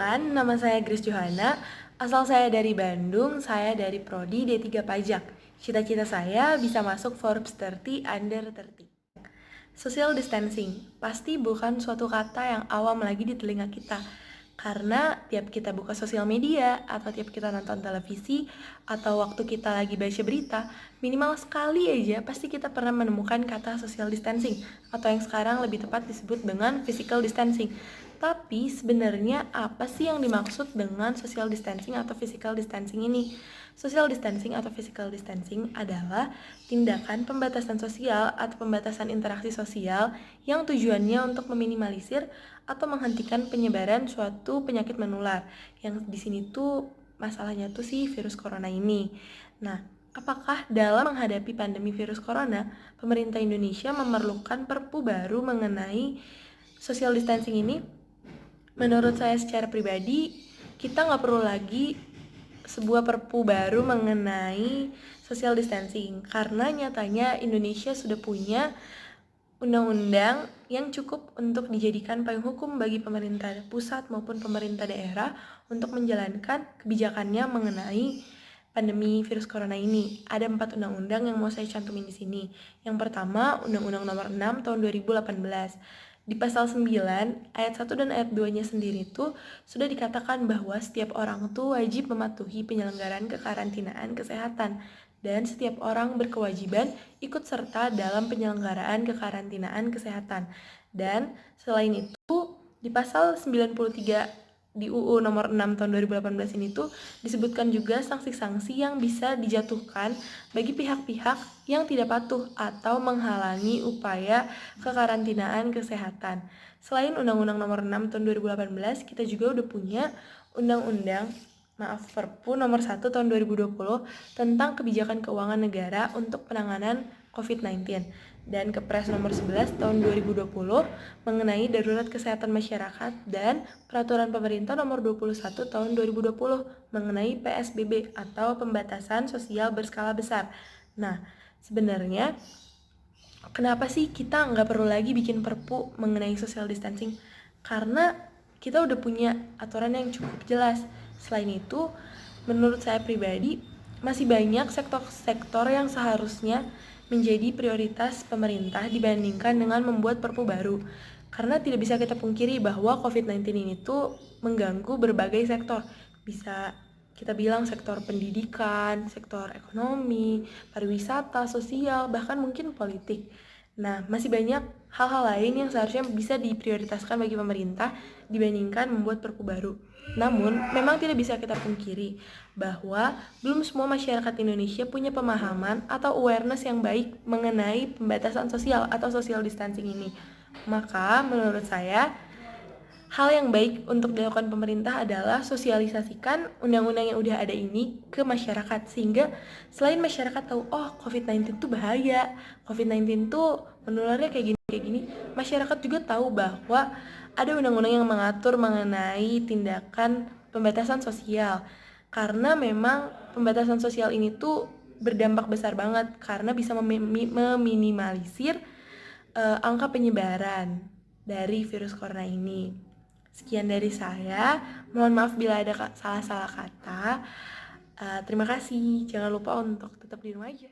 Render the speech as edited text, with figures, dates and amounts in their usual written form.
Perkenalkan, nama saya Grace Johana. Asal saya dari Bandung, saya dari Prodi D3 Pajak. Cita-cita saya bisa masuk Forbes 30 Under 30. Social distancing pasti bukan suatu kata yang awam lagi di telinga kita. Karena tiap kita buka sosial media, atau tiap kita nonton televisi, atau waktu kita lagi baca berita, minimal sekali aja pasti kita pernah menemukan kata social distancing, atau yang sekarang lebih tepat disebut dengan physical distancing. Tapi sebenarnya apa sih yang dimaksud dengan social distancing atau physical distancing ini? Social distancing atau physical distancing adalah tindakan pembatasan sosial atau pembatasan interaksi sosial yang tujuannya untuk meminimalisir atau menghentikan penyebaran suatu penyakit menular. Yang di sini tuh masalahnya tuh sih virus corona ini. Nah, apakah dalam menghadapi pandemi virus corona, pemerintah Indonesia memerlukan perpu baru mengenai social distancing ini? Menurut saya secara pribadi, kita nggak perlu lagi sebuah perpu baru mengenai social distancing karena nyatanya Indonesia sudah punya undang-undang yang cukup untuk dijadikan payung hukum bagi pemerintah pusat maupun pemerintah daerah untuk menjalankan kebijakannya mengenai pandemi virus corona ini. Ada 4 undang-undang yang mau saya cantumin di sini. Yang pertama, Undang-Undang Nomor 6 Tahun 2018. Di pasal 9, ayat 1 dan ayat 2-nya sendiri tuh sudah dikatakan bahwa setiap orang tuh wajib mematuhi penyelenggaraan kekarantinaan kesehatan dan setiap orang berkewajiban ikut serta dalam penyelenggaraan kekarantinaan kesehatan. Dan selain itu, di pasal 93 di UU nomor 6 tahun 2018 ini tuh disebutkan juga sanksi-sanksi yang bisa dijatuhkan bagi pihak-pihak yang tidak patuh atau menghalangi upaya kekarantinaan kesehatan. Selain Undang-Undang nomor 6 tahun 2018, kita juga udah punya Perpu nomor 1 tahun 2020 tentang kebijakan keuangan negara untuk penanganan COVID-19 dan Kepres nomor 11 tahun 2020 mengenai darurat kesehatan masyarakat dan Peraturan Pemerintah nomor 21 tahun 2020 mengenai PSBB atau pembatasan sosial berskala besar. Nah, sebenarnya kenapa sih kita nggak perlu lagi bikin perpu mengenai social distancing? Karena kita udah punya aturan yang cukup jelas. Selain itu, menurut saya pribadi, masih banyak sektor-sektor yang seharusnya menjadi prioritas pemerintah dibandingkan dengan membuat perpu baru. Karena tidak bisa kita pungkiri bahwa COVID-19 ini tuh mengganggu berbagai sektor. Bisa kita bilang sektor pendidikan, sektor ekonomi, pariwisata, sosial, bahkan mungkin politik. Nah, masih banyak hal-hal lain yang seharusnya bisa diprioritaskan bagi pemerintah dibandingkan membuat perpu baru. Namun, memang tidak bisa kita pungkiri bahwa belum semua masyarakat Indonesia punya pemahaman atau awareness yang baik mengenai pembatasan sosial atau social distancing ini. Maka, menurut saya, hal yang baik untuk dilakukan pemerintah adalah sosialisasikan undang-undang yang udah ada ini ke masyarakat sehingga selain masyarakat tahu oh COVID-19 tuh bahaya, COVID-19 tuh menularnya kayak gini, masyarakat juga tahu bahwa ada undang-undang yang mengatur mengenai tindakan pembatasan sosial. Karena memang pembatasan sosial ini tuh berdampak besar banget karena bisa meminimalisir angka penyebaran dari virus corona ini. Sekian dari saya, mohon maaf bila ada salah-salah kata. Terima kasih, jangan lupa untuk tetap di rumah aja.